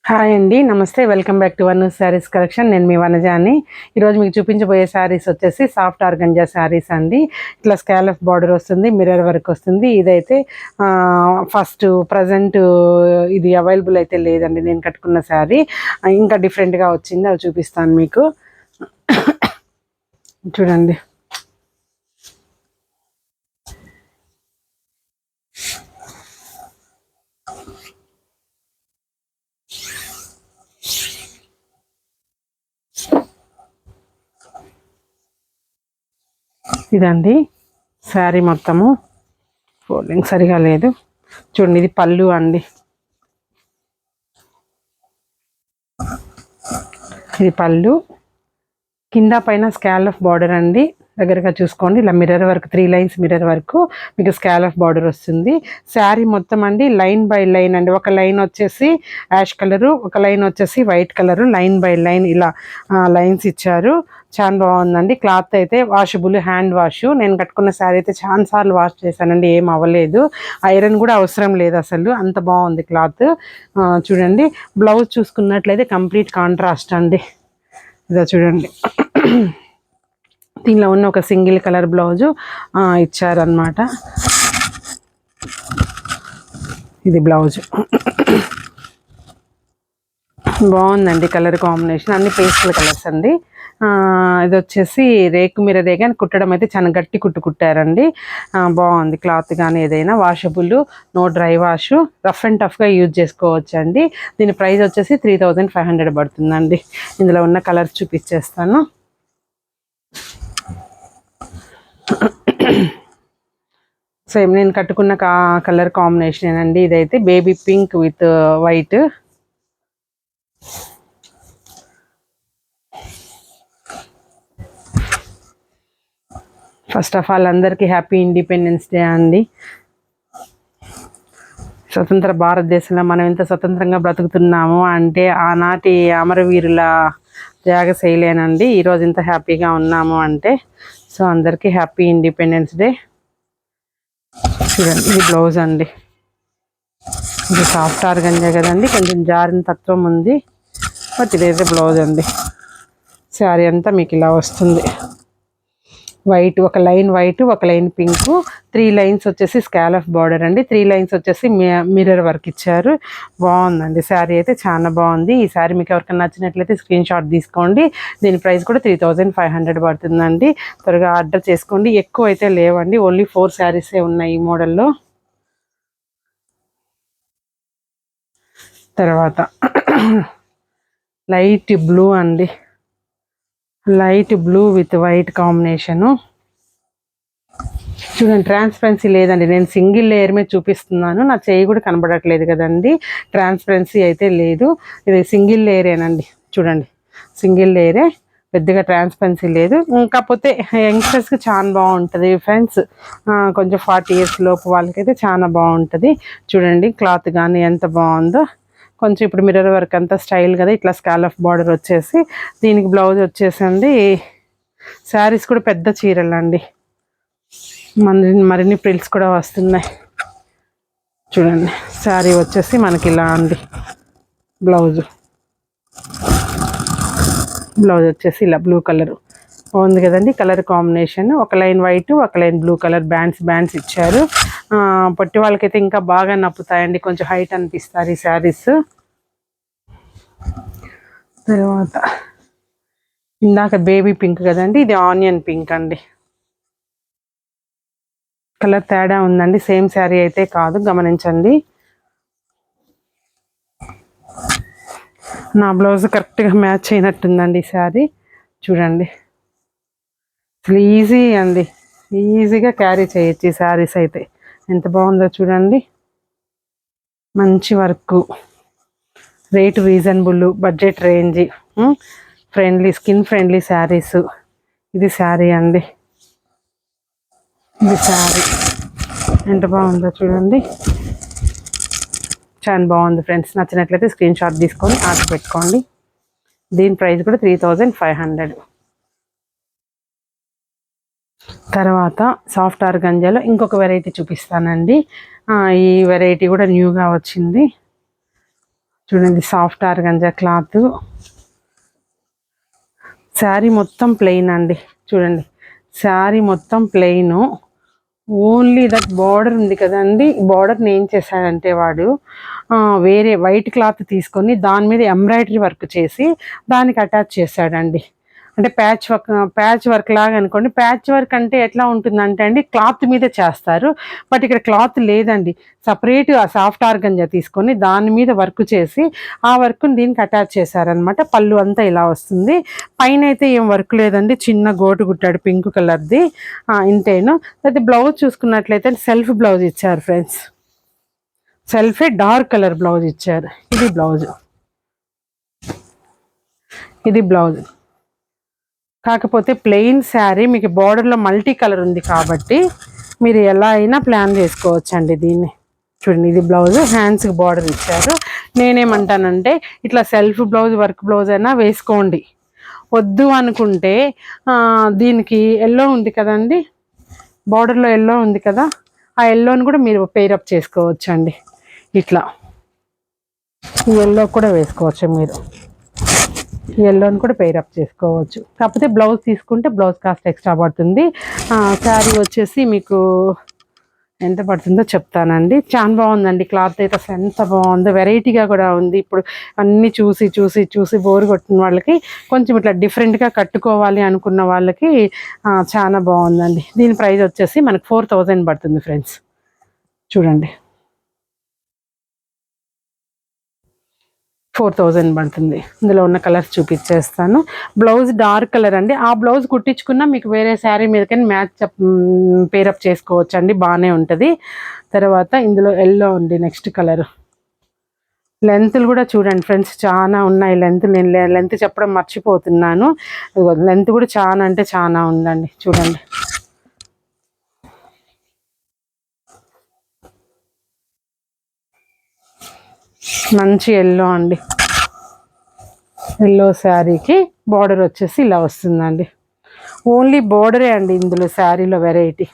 Hi అండి, నమస్తే. Welcome back to one saris collection. నేను మీ వనజాని. ఈరోజు మీకు చూపించబోయే శారీస్ వచ్చేసి సాఫ్ట్ ఆర్గంజా శారీస్ అండి. ఇట్లా స్కాలఫ్ బార్డర్ వస్తుంది, మిర్రర్ వర్క్ వస్తుంది. ఇదైతే ఫస్ట్ ప్రజెంట్ ఇది అవైలబుల్ అయితే లేదండి. నేను కట్టుకున్న శారీ ఇంకా డిఫరెంట్గా వచ్చింది, అవి చూపిస్తాను మీకు. చూడండి, ఇదండి శారీ మొత్తము. ఫోల్డింగ్ సరిగా లేదు. చూడండి, ఇది పళ్ళు అండి. ఇది పళ్ళు, కింద పైన స్కాలఫ్ బార్డర్ అండి. దగ్గరగా చూసుకోండి, ఇలా mirror work 3 lines mirror work మీకు స్కాలఫ్ బార్డర్ వస్తుంది. శారీ మొత్తం అండి లైన్ బై లైన్ అండి. ఒక లైన్ వచ్చేసి యాష్ కలరు, ఒక లైన్ వచ్చేసి white colour, line by line ఇలా లైన్స్ ఇచ్చారు. చాలా బాగుందండి. క్లాత్ అయితే వాషబుల్, హ్యాండ్ వాష్. నేను కట్టుకున్న శారీ అయితే చాలా సార్లు వాష్ చేశానండి, ఏం అవ్వలేదు. ఐరన్ కూడా అవసరం లేదు అసలు, అంత బాగుంది క్లాత్. చూడండి, బ్లౌజ్ చూసుకున్నట్లయితే కంప్లీట్ కాంట్రాస్ట్ అండి. ఇదో చూడండి, దీనిలో ఉన్న ఒక సింగిల్ కలర్ బ్లౌజు ఇచ్చారనమాట. ఇది బ్లౌజు బాగుందండి. కలర్ కాంబినేషన్ అన్ని పేస్టల్ కలర్స్ అండి. ఇది వచ్చేసి రేకు మిర్రరే కానీ కుట్టడం అయితే చాలా గట్టి కుట్టారండి. బాగుంది క్లాత్ కానీ ఏదైనా washable, no dry wash, rough and టఫ్గా యూజ్ చేసుకోవచ్చు అండి. దీని ప్రైస్ వచ్చేసి 3500 పడుతుందండి. ఇందులో ఉన్న కలర్స్ చూపించేస్తాను. సేమ్ నేను కట్టుకున్న కలర్ కాంబినేషన్ అండి. ఇదైతే baby pink with white. First of all అందరికీ హ్యాపీ ఇండిపెండెన్స్ డే అండి. స్వతంత్ర భారతదేశంలో మనం ఎంత స్వతంత్రంగా బ్రతుకుతున్నాము అంటే ఆనాటి అమరవీరుల త్యాగశైలేనండి ఈరోజు ఇంత హ్యాపీగా ఉన్నాము అంటే. సో అందరికీ హ్యాపీ ఇండిపెండెన్స్ డే. చూడండి, ఇది బ్లౌజ్ అండి. ఇది సాఫ్ట్ ఆర్గంజా కదండి, కొంచెం జారిన తత్వం ఉంది, బట్ ఇదైతే బ్లౌజ్ అండి. శారీ అంతా మీకు ఇలా వస్తుంది. వైట్, ఒక లైన్ వైట్, ఒక లైన్ పింక్, 3 లైన్స్ వచ్చేసి స్కాలఫ్ బార్డర్ అండి. 3 లైన్స్ వచ్చేసి మిర్రర్ వర్క్ ఇచ్చారు. బాగుందండి శారీ అయితే, చాలా బాగుంది. ఈ శారీ మీకు ఎవరికైనా నచ్చినట్లయితే స్క్రీన్ షాట్ తీసుకోండి. దీని ప్రైస్ కూడా 3500 పడుతుందండి. త్వరగా ఆర్డర్ చేసుకోండి. ఎక్కువ అయితే లేవండి, ఓన్లీ 4 శారీసే ఉన్నాయి ఈ మోడల్లో. తర్వాత లైట్ బ్లూ అండి, light blue with white combination. చూడండి, ట్రాన్స్పరెన్సీ లేదండి. నేను సింగిల్ లేయర్ మీద చూపిస్తున్నాను, నా చేయి కూడా కనబడట్లేదు కదండి. ట్రాన్స్పరెన్సీ అయితే లేదు, ఇది సింగిల్ లేయరేనండి. చూడండి, సింగిల్ లేయరే, పెద్దగా ట్రాన్స్పరెన్సీ లేదు. కాకపోతే యంగ్స్టర్స్కి చాలా బాగుంటుంది ఫ్రెండ్స్. కొంచెం 40 years లోపు వాళ్ళకైతే చాలా బాగుంటుంది. చూడండి క్లాత్ కానీ ఎంత బాగుందో. కొంచెం ఇప్పుడు మిర్రర్ వర్క్ అంతా స్టైల్ కదా, ఇట్లా స్కాలఫ్ బార్డర్ వచ్చేసి దీనికి బ్లౌజ్ వచ్చేసండి. శారీస్ కూడా పెద్ద చీరలు అండి, మరిన్ని ప్రిల్స్ కూడా వస్తున్నాయి. చూడండి, శారీ వచ్చేసి మనకి ఇలా అండి. బ్లౌజ్ వచ్చేసి ఇలా బ్లూ కలర్ బాగుంది కదండి. కలర్ కాంబినేషన్ ఒక లైన్ వైట్, ఒక లైన్ బ్లూ కలర్ బ్యాండ్స్ ఇచ్చారు. పొట్టి వాళ్ళకైతే ఇంకా బాగా నప్పుతాయండి, కొంచెం హైట్ అనిపిస్తారు ఈ శారీస్. తర్వాత ఇందాక బేబీ పింక్ కదండి, ఇది ఆనియన్ పింక్ అండి. కలర్ తేడా ఉందండి, సేమ్ శారీ అయితే కాదు, గమనించండి. నా బ్లౌజ్ కరెక్ట్గా మ్యాచ్ అయినట్టుందండి ఈ శారీ. చూడండి, అసలు ఈజీ అండి, ఈజీగా క్యారీ చేయొచ్చు ఈ శారీస్ అయితే. ఎంత బాగుందో చూడండి, మంచి work, rate reasonable, budget range, friendly, skin friendly saris. ఇది శారీ అండి, ఇది శారీ ఎంత బాగుందో చూడండి. చాలా బాగుంది ఫ్రెండ్స్. నచ్చినట్లయితే స్క్రీన్ షాట్ తీసుకొని ఆర్డర్ పెట్టుకోండి. దీని ప్రైస్ కూడా 3500. తర్వాత సాఫ్ట్ ఆర్గంజాలో ఇంకొక వెరైటీ చూపిస్తానండి. ఈ వెరైటీ కూడా న్యూగా వచ్చింది. చూడండి సాఫ్ట్ ఆర్గంజా క్లాత్. శారీ మొత్తం ప్లెయిన్ అండి. చూడండి శారీ మొత్తం ప్లెయిన్, ఓన్లీ దట్ బార్డర్ ఉంది కదండి. బార్డర్ని ఏం చేశాడంటే వాడు వేరే వైట్ క్లాత్ తీసుకొని దాని మీద ఎంబ్రాయిడరీ వర్క్ చేసి దానికి అటాచ్ చేశాడండి. అంటే ప్యాచ్ వర్క్ లాగా అనుకోండి. ప్యాచ్ వర్క్ అంటే ఎట్లా ఉంటుందంటే అండి, క్లాత్ మీద చేస్తారు. బట్ ఇక్కడ క్లాత్ లేదండి, సపరేట్ ఆ సాఫ్ట్ ఆర్గంజా తీసుకొని దాని మీద వర్క్ చేసి ఆ వర్క్ని దీనికి అటాచ్ చేశారనమాట. పళ్ళు అంతా ఇలా వస్తుంది. పైన అయితే ఏం వర్క్ లేదండి, చిన్న గోటు కుట్టాడు పింక్ కలర్ది, ఇంతేను. అయితే బ్లౌజ్ చూసుకున్నట్లయితే సెల్ఫ్ బ్లౌజ్ ఇచ్చారు ఫ్రెండ్స్. సెల్ఫే డార్క్ కలర్ బ్లౌజ్ ఇచ్చారు. ఇది బ్లౌజ్ కాకపోతే ప్లెయిన్ శారీ, మీకు బార్డర్లో మల్టీ కలర్ ఉంది కాబట్టి మీరు ఎలా అయినా ప్లాన్ చేసుకోవచ్చండి దీన్ని. చూడండి ఇది బ్లౌజ్, హ్యాండ్స్కి బార్డర్ ఇచ్చారు. నేనేమంటానంటే ఇట్లా సెల్ఫ్ బ్లౌజ్ వర్క్ బ్లౌజ్ అయినా వేసుకోండి. వద్దు అనుకుంటే దీనికి ఎల్లో ఉంది కదండి, బార్డర్లో ఎల్లో ఉంది కదా, ఆ ఎల్లోని కూడా మీరు పేరప్ చేసుకోవచ్చండి. ఇట్లా ఈ ఎల్లో కూడా వేసుకోవచ్చు, మీరు ఎల్లోని కూడా పేరప్ చేసుకోవచ్చు. కాకపోతే బ్లౌజ్ తీసుకుంటే బ్లౌజ్ కాస్ట్ ఎక్స్ట్రా పడుతుంది. శారీ వచ్చేసి మీకు ఎంత పడుతుందో చెప్తానండి. చాలా బాగుందండి క్లాత్ అయితే, అసలు ఎంత బాగుందో, వెరైటీగా కూడా ఉంది. ఇప్పుడు అన్నీ చూసి చూసి చూసి బోర్ కొట్టిన వాళ్ళకి కొంచెం ఇట్లా డిఫరెంట్గా కట్టుకోవాలి అనుకున్న వాళ్ళకి చాలా బాగుందండి. దీని ప్రైస్ వచ్చేసి మనకు 4000 పడుతుంది ఫ్రెండ్స్. చూడండి 4000 పడుతుంది. ఇందులో ఉన్న కలర్స్ చూపించేస్తాను. బ్లౌజ్ డార్క్ కలర్ అండి. ఆ బ్లౌజ్ కుట్టించుకున్నా మీకు వేరే శారీ మీద కానీ మ్యాచ్ పేరప్ చేసుకోవచ్చు అండి, బాగానే ఉంటుంది. తర్వాత ఇందులో ఎల్లో ఉంది నెక్స్ట్ కలర్. లెంత్లు కూడా చూడండి ఫ్రెండ్స్, చాలా ఉన్నాయి లెంత్. నేను లెంత్ చెప్పడం మర్చిపోతున్నాను. లెంత్ కూడా చాలా అంటే చాలా ఉందండి. చూడండి మంచి ఎల్లో అండి. ఎల్లో శారీకి బార్డర్ వచ్చేసి ఇలా వస్తుందండి. ఓన్లీ బార్డరే అండి ఇందులో శారీలో వెరైటీ.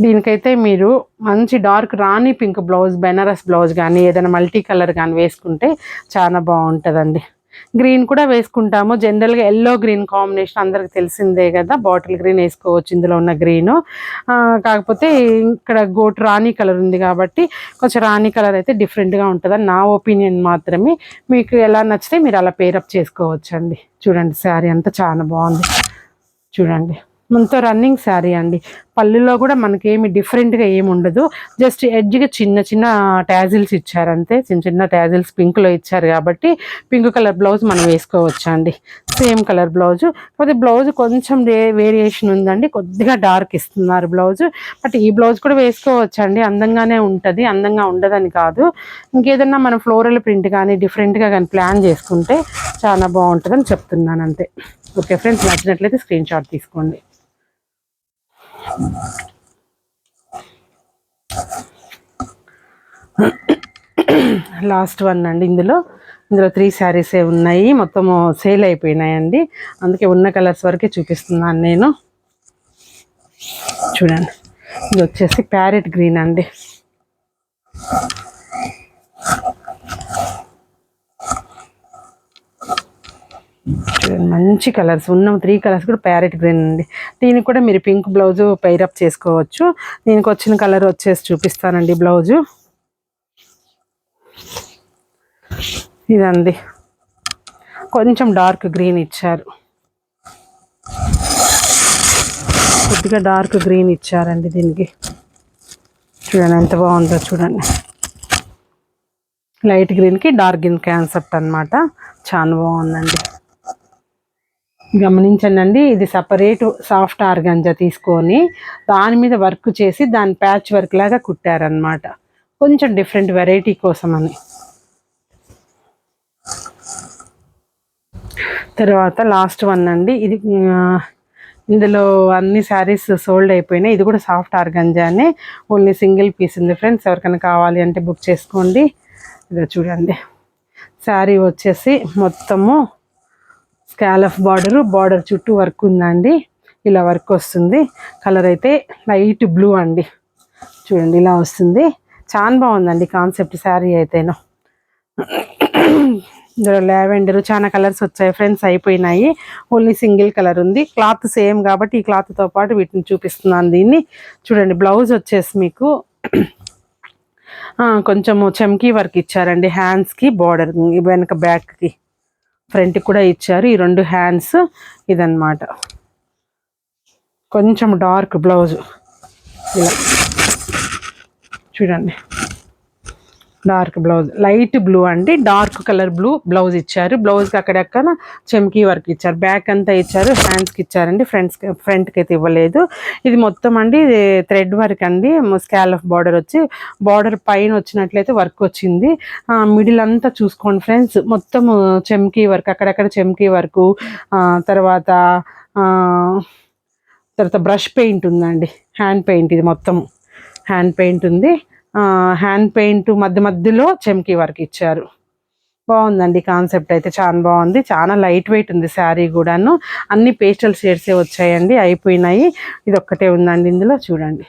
దీనికైతే మీరు మంచి డార్క్ రాణి పింక్ బ్లౌజ్, బెనారస్ బ్లౌజ్ కానీ ఏదైనా మల్టీ కలర్ కానీ వేసుకుంటే చాలా బాగుంటుందండి. గ్రీన్ కూడా వేసుకుంటాము జనరల్గా. ఎల్లో గ్రీన్ కాంబినేషన్ అందరికి తెలిసిందే కదా, బాటిల్ గ్రీన్ వేసుకోవచ్చు ఇందులో ఉన్న గ్రీను. కాకపోతే ఇక్కడ గోటు రాణి కలర్ ఉంది కాబట్టి కొంచెం రాణి కలర్ అయితే డిఫరెంట్గా ఉంటుందని నా ఒపీనియన్ మాత్రమే. మీకు ఎలా నచ్చితే మీరు అలా పేరప్ చేసుకోవచ్చండి. చూడండి శారీ అంతా చాలా బాగుంది. చూడండి మనతో రన్నింగ్ శారీ అండి. పళ్ళులో కూడా మనకేమి డిఫరెంట్గా ఏమి ఉండదు, జస్ట్ ఎడ్జ్గా చిన్న చిన్న ట్యాజిల్స్ ఇచ్చారంతే. చిన్న చిన్న ట్యాజిల్స్ పింక్లో ఇచ్చారు కాబట్టి పింక్ కలర్ బ్లౌజ్ మనం వేసుకోవచ్చు అండి. సేమ్ కలర్ బ్లౌజు, కాకపోతే బ్లౌజ్ కొంచెం వేరియేషన్ ఉందండి, కొద్దిగా డార్క్ ఇస్తున్నారు బ్లౌజ్. బట్ ఈ బ్లౌజ్ కూడా వేసుకోవచ్చు అండి, అందంగానే ఉంటుంది, అందంగా ఉండదని కాదు. ఇంకేదన్నా మనం ఫ్లోరల్ ప్రింట్ కానీ డిఫరెంట్గా కానీ ప్లాన్ చేసుకుంటే చాలా బాగుంటుందని చెప్తున్నాను అంతే. ఓకే ఫ్రెండ్స్, నచ్చినట్లయితే స్క్రీన్ షాట్ తీసుకోండి. లాస్ట్ వన్ అండి. ఇందులో 3 శారీసే ఉన్నాయి, మొత్తము సేల్ అయిపోయినాయండి, అందుకే ఉన్న కలర్స్ వరకే చూపిస్తున్నాను నేను. చూడండి ఇది వచ్చేసి ప్యారెట్ గ్రీన్ అండి. మంచి కలర్స్ ఉన్న 3 కలర్స్ కూడా ప్యారెట్ గ్రీన్ అండి. దీనికి కూడా మీరు పింక్ బ్లౌజు పైరప్ చేసుకోవచ్చు. దీనికి వచ్చిన కలర్ వచ్చేసి చూపిస్తానండి. బ్లౌజు ఇదండి, కొంచెం డార్క్ గ్రీన్ ఇచ్చారు, కొద్దిగా డార్క్ గ్రీన్ ఇచ్చారండి దీనికి. చూడండి ఎంత బాగుందో, చూడండి లైట్ గ్రీన్కి డార్క్ గ్రీన్ కాన్సెప్ట్ అనమాట, చాలా బాగుందండి. గమనించండి, ఇది సపరేట్ సాఫ్ట్ ఆర్గంజా తీసుకొని దాని మీద వర్క్ చేసి దాని ప్యాచ్ వర్క్ లాగా కుట్టారనమాట, కొంచెం డిఫరెంట్ వెరైటీ కోసం అని. తర్వాత లాస్ట్ వన్ అండి. ఇది ఇందులో అన్ని శారీస్ సోల్డ్ అయిపోయినాయి. ఇది కూడా సాఫ్ట్ ఆర్గంజానే, ఓన్లీ సింగిల్ పీస్ ఉంది ఫ్రెండ్స్. ఎవరికైనా కావాలి అంటే బుక్ చేసుకోండి. ఇదో చూడండి, శారీ వచ్చేసి మొత్తము స్కాలఫ్ బార్డర్ చుట్టూ వర్క్ ఉందండి, ఇలా వర్క్ వస్తుంది. కలర్ అయితే లైట్ బ్లూ అండి. చూడండి ఇలా వస్తుంది, చాలా బాగుందండి కాన్సెప్ట్ శారీ అయితేను. ఇందులో లావెండర్ చాలా కలర్స్ వచ్చాయి ఫ్రెండ్స్, అయిపోయినాయి. ఓన్లీ సింగిల్ కలర్ ఉంది. క్లాత్ సేమ్ కాబట్టి ఈ క్లాత్తో పాటు వీటిని చూపిస్తున్నాను. దీన్ని చూడండి. బ్లౌజ్ వచ్చేసి మీకు కొంచెము చమ్కీ వర్క్ ఇచ్చారండి. హ్యాండ్స్కి బార్డర్, వెనక బ్యాక్కి ఫ్రంట్కి కూడా ఇచ్చారు. ఈ 2 హ్యాండ్స్ ఇదన్నమాట. కొంచెం డార్క్ బ్లౌజ్ ఇలా చూడండి. డార్క్ బ్లౌజ్, లైట్ బ్లూ అండి, డార్క్ కలర్ బ్లూ బ్లౌజ్ ఇచ్చారు. బ్లౌజ్కి అక్కడెక్కడ చమ్కీ వర్క్ ఇచ్చారు. బ్యాక్ అంతా ఇచ్చారు, హ్యాండ్స్కి ఇచ్చారండి. ఫ్రంట్కి అయితే ఇవ్వలేదు. ఇది మొత్తం అండి థ్రెడ్ వర్క్ అండి. స్కాలఫ్ బార్డర్ వచ్చి, బార్డర్ పైన వచ్చినట్లయితే వర్క్ వచ్చింది. మిడిల్ అంతా చూసుకోండి ఫ్రెండ్స్, మొత్తం చమ్కీ వర్క్, అక్కడక్కడ చమ్కీ వర్క్. తర్వాత బ్రష్ పెయింట్ ఉందండి, హ్యాండ్ పెయింట్. ఇది మొత్తం హ్యాండ్ పెయింట్ ఉంది. హ్యాండ్ పెయింట్ మధ్యలో చమ్కీ వర్క్ ఇచ్చారు. బాగుందండి కాన్సెప్ట్ అయితే, చాలా బాగుంది. చాలా లైట్ వెయిట్ ఉంది శారీ కూడాను. అన్ని పేస్టల్ షేడ్సే వచ్చాయండి, అయిపోయినాయి. ఇది ఒక్కటే ఉందండి ఇందులో. చూడండి,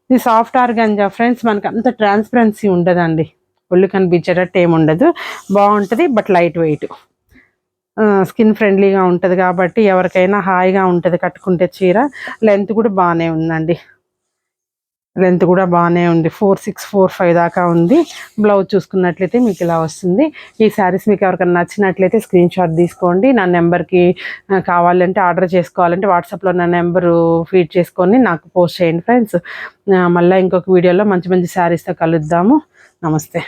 ఇది సాఫ్ట్ ఆర్గాంజా ఫ్రెండ్స్. మనకు అంత ట్రాన్స్పరెన్సీ ఉండదండి, ఒళ్ళు కనిపించేటట్టు ఏముండదు. బాగుంటుంది, బట్ లైట్ వెయిట్, స్కిన్ ఫ్రెండ్లీగా ఉంటుంది కాబట్టి ఎవరికైనా హాయిగా ఉంటుంది కట్టుకుంటే చీర. లెంత్ కూడా బాగానే ఉందండి, లెంత్ కూడా బాగానే ఉంది. 4.645 దాకా ఉంది. బ్లౌజ్ చూసుకున్నట్లయితే మీకు ఇలా వస్తుంది. ఈ శారీస్ మీకు ఎవరికైనా నచ్చినట్లయితే స్క్రీన్ షాట్ తీసుకోండి. నా నెంబర్కి కావాలంటే, ఆర్డర్ చేసుకోవాలంటే వాట్సాప్లో నా నెంబరు ఫీడ్ చేసుకొని నాకు పోస్ట్ చేయండి ఫ్రెండ్స్. మళ్ళీ ఇంకొక వీడియోలో మంచి మంచి శారీస్తో కలుద్దాము. నమస్తే.